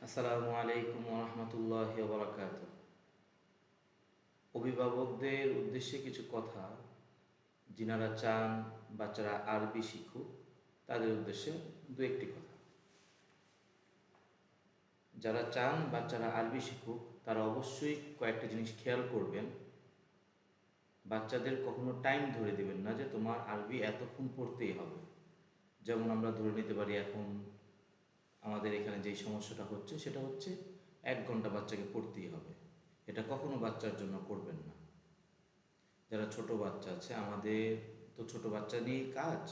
আসসালামু আলাইকুম রহমতুল্লাহ বরকাত। অভিভাবকদের উদ্দেশ্যে কিছু কথা, যিনারা চান বাচ্চারা আরবি শিখুক তাদের উদ্দেশ্যে দু একটি কথা। যারা চান বাচ্চারা আরবি শিখুক তারা অবশ্যই কয়েকটা জিনিস খেয়াল করবেন। বাচ্চাদের কখনো টাইম ধরে দিবেন না যে তোমার আরবি এতক্ষণ পড়তেই হবে। যেমন আমরা ধরে নিতে পারি এখন আমাদের এখানে যেই সমস্যাটা হচ্ছে সেটা হচ্ছে 1 ঘন্টা বাচ্চাকে পড়তেই হবে। এটা কখনো বাচ্চার জন্য করবেন না। যারা ছোট বাচ্চা আছে, আমাদের তো ছোট বাচ্চা নিয়েই কাজ,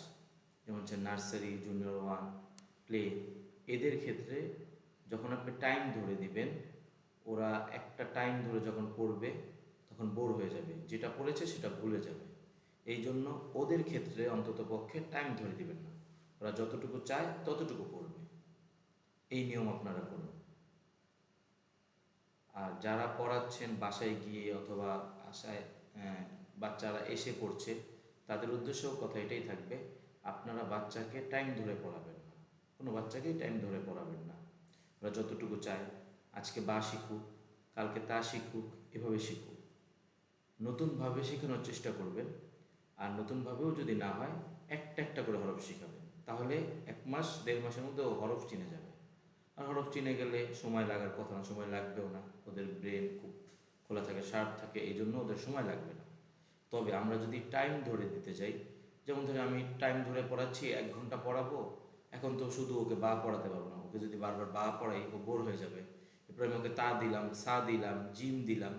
যেমন হচ্ছে নার্সারি, জুনিয়র ওয়ান, প্লে, এদের ক্ষেত্রে যখন আপনি টাইম ধরে দিবেন, ওরা একটা টাইম ধরে যখন পড়বে তখন বোর হয়ে যাবে, যেটা পড়েছে সেটা ভুলে যাবে। এই জন্য ওদের ক্ষেত্রে অন্তত পক্ষে টাইম ধরে দিবেন না, ওরা যতটুকু চায় ততটুকু পড়বে। এই নিয়ম আপনারা করুন। আর যারা পড়াচ্ছেন বাসায় গিয়ে অথবা আশায় বাচ্চারা এসে পড়ছে, তাদের উদ্দেশ্যেও কথা এটাই থাকবে, আপনারা বাচ্চাকে টাইম ধরে পড়াবেন না, কোনো বাচ্চাকেই টাইম ধরে পড়াবেন না। ওরা যতটুকু চায়, আজকে বা শিখুক, কালকে তা শিখুক, এভাবে শিখুক। নতুনভাবে শেখানোর চেষ্টা করবেন। আর নতুনভাবেও যদি না হয়, একটা একটা করে হরফ শেখাবেন, তাহলে 1 মাস 1.5 মাসের মধ্যে ও হরফ চিনে যাবে। আর হরফ চিনে গেলে সময় লাগার কথা না, সময় লাগবেও না, ওদের ব্রেন খুব খোলা থাকে, শার্প থাকে, এই জন্য ওদের সময় লাগবে না। তবে আমরা যদি টাইম ধরে দিতে যাই, যেমন ধরে আমি টাইম ধরে পড়াচ্ছি, 1 ঘন্টা পড়াবো, এখন তো শুধু ওকে বা পড়াতে পারবো না, ওকে যদি বারবার বা পড়াই ও বোর হয়ে যাবে। এরপরে আমি ওকে তা দিলাম, সা দিলাম, জিম দিলাম,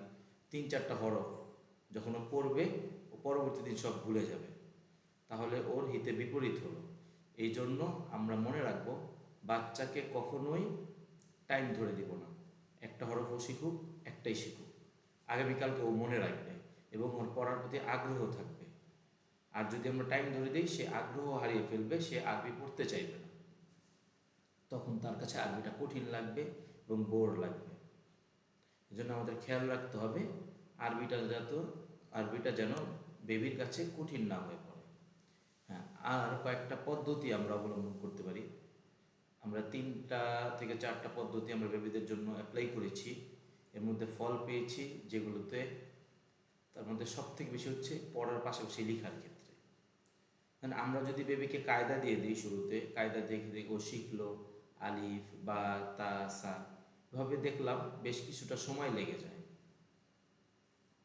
3-4টা হরফ, যখন ও পড়বে ও পরবর্তী দিন সব ভুলে যাবে, তাহলে ওর হিতে বিপরীত হলো। এই জন্য আমরা মনে রাখবো, বাচ্চাকে কখনোই টাইম ধরে দিব না। একটা হরফও শিখুক, একটাই শিখুক, আগামীকালকে ও মনে রাখবে এবং ওর পড়ার প্রতি আগ্রহ থাকবে। আর যদি আমরা টাইম ধরে দিই, সে আগ্রহ হারিয়ে ফেলবে, সে আরবি পড়তে চাইবে না, তখন তার কাছে আরবিটা কঠিন লাগবে এবং বোর লাগবে। এই জন্য আমাদের খেয়াল রাখতে হবে, আরবিটা যেন বেবির কাছে কঠিন না হয়ে পড়ে। হ্যাঁ, আর কয়েকটা পদ্ধতি আমরা অবলম্বন করতে পারি। আমরা 3টা থেকে 4টা পদ্ধতি আমরা বেবিদের জন্য অ্যাপ্লাই করেছি, এর মধ্যে ফল পেয়েছি যেগুলোতে। তার মধ্যে সবথেকে বেশি হচ্ছে পড়ার পাশাপাশি লেখার ক্ষেত্রে। মানে আমরা যদি বেবিকে কায়দা দিয়ে দিই, শুরুতে কায়দা দেখে দেখে ও শিখলো, আলিফ বা তা সা, এভাবে দেখলাম বেশ কিছুটা সময় লেগে যায়।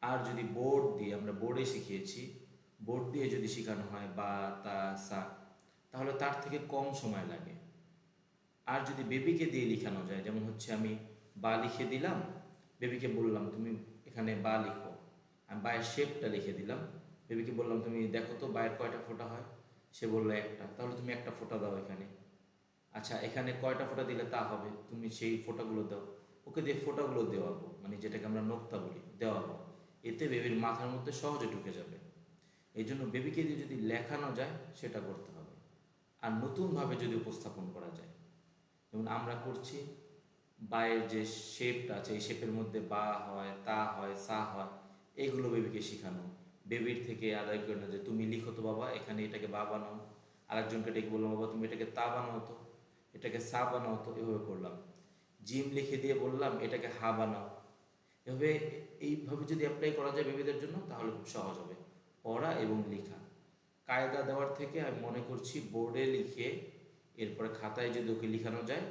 আর যদি বোর্ড দিয়ে, আমরা বোর্ডে শিখিয়েছি, বোর্ড দিয়ে যদি শেখানো হয় বা তা সা, তাহলে তার থেকে কম সময় লাগে। আর যদি বেবিকে দিয়ে লেখানো যায়, যেমন হচ্ছে আমি বা লিখে দিলাম, বেবিকে বললাম তুমি এখানে বা লিখো, আমি বায়ের শেপটা লিখে দিলাম, বেবিকে বললাম তুমি দেখো তো বায়ের কয়টা ফোঁটা হয়, সে বললো একটা, তাহলে তুমি একটা ফোঁটা দাও এখানে। আচ্ছা, এখানে কয়টা ফোঁটা দিলে তা হবে, তুমি সেই ফোঁটাগুলো দাও। ওকে দিয়ে ফোঁটাগুলো দেওয়াবো, মানে যেটাকে আমরা নোক্তা বলি, দেওয়াবো। এতে বেবির মাথার মধ্যে সহজে ঢুকে যাবে। এই জন্য বেবিকে দিয়ে যদি লেখানো যায় সেটা করতে হবে। আর নতুনভাবে যদি উপস্থাপন করা যায়, যেমন আমরা করছি, বায়ের যে শেপটা আছে এই শেপের মধ্যে বা হয়, তা হয়, সা হয়, এইগুলো বেবিকে শেখানো। বেবির থেকে আদায় করে না যে তুমি লিখো তো বাবা, এখানে এটাকে বা বানাও। আরেকজনকে ডেকে বললাম বাবা তুমি এটাকে তা বানাও তো, এটাকে সা বানাও তো, এভাবে করলাম। জিম লিখে দিয়ে বললাম এটাকে হা বানাও। এভাবে, এইভাবে যদি অ্যাপ্লাই করা যায় বেবিদের জন্য, তাহলে খুব সহজ হবে পড়া এবং লেখা। কায়দা দেওয়ার থেকে আমি মনে করছি বোর্ডে লিখে এরপরে খাতায় যদি ওকে লিখানো যায়,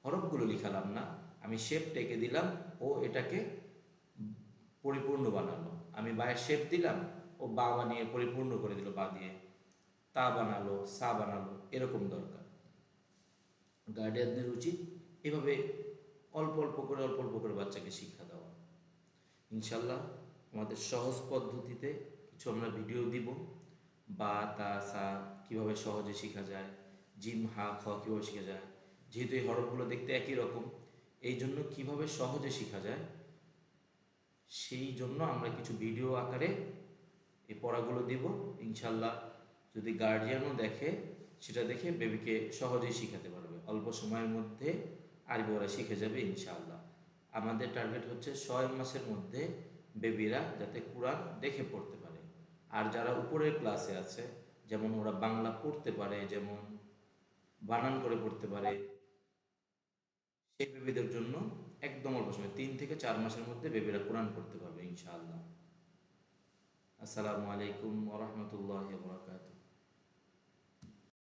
হরফগুলো লিখালাম না, আমি শেপ টেকে দিলাম, ও এটাকে পরিপূর্ণ বানালো। আমি বায়ের শেপ দিলাম, ও বা বানিয়ে পরিপূর্ণ করে দিল, বা দিয়ে তা বানালো, সা বানালো, এরকম দরকার। গার্ডিয়ানদের উচিত এভাবে অল্প অল্প করে বাচ্চাকে শিক্ষা দেওয়া। ইনশাল্লাহ আমাদের সহজ পদ্ধতিতে কিছু আমরা ভিডিও দিব, বা তা সা কীভাবে সহজে শেখা যায়, জিম হা খ কীভাবে শেখা যায়, যেহেতু এই হরফগুলো দেখতে একই রকম, এই জন্য কীভাবে সহজে শেখা যায় সেই জন্য আমরা কিছু ভিডিও আকারে এই পড়াগুলো দিব। ইনশাল্লাহ যদি গার্জিয়ানও দেখে, সেটা দেখে বেবিকে সহজেই শেখাতে পারবে, অল্প সময়ের মধ্যে আরবি ওরা শিখে যাবে ইনশাআল্লাহ। আমাদের টার্গেট হচ্ছে 6 মাসের মধ্যে বেবিরা যাতে কোরআন দেখে পড়তে পারে। আর যারা উপরের ক্লাসে আছে, যেমন ওরা বাংলা পড়তে পারে, যেমন বানান করে পড়তে পারে, এই বেবিদের জন্য একদম অল্প সময় 3 থেকে 4 মাসের মধ্যে বেবিরা কোরআন পড়তে পারবে ইনশাআল্লাহ। আসসালামু আলাইকুম ওয়া রাহমাতুল্লাহি ওয়া বারাকাতুহু।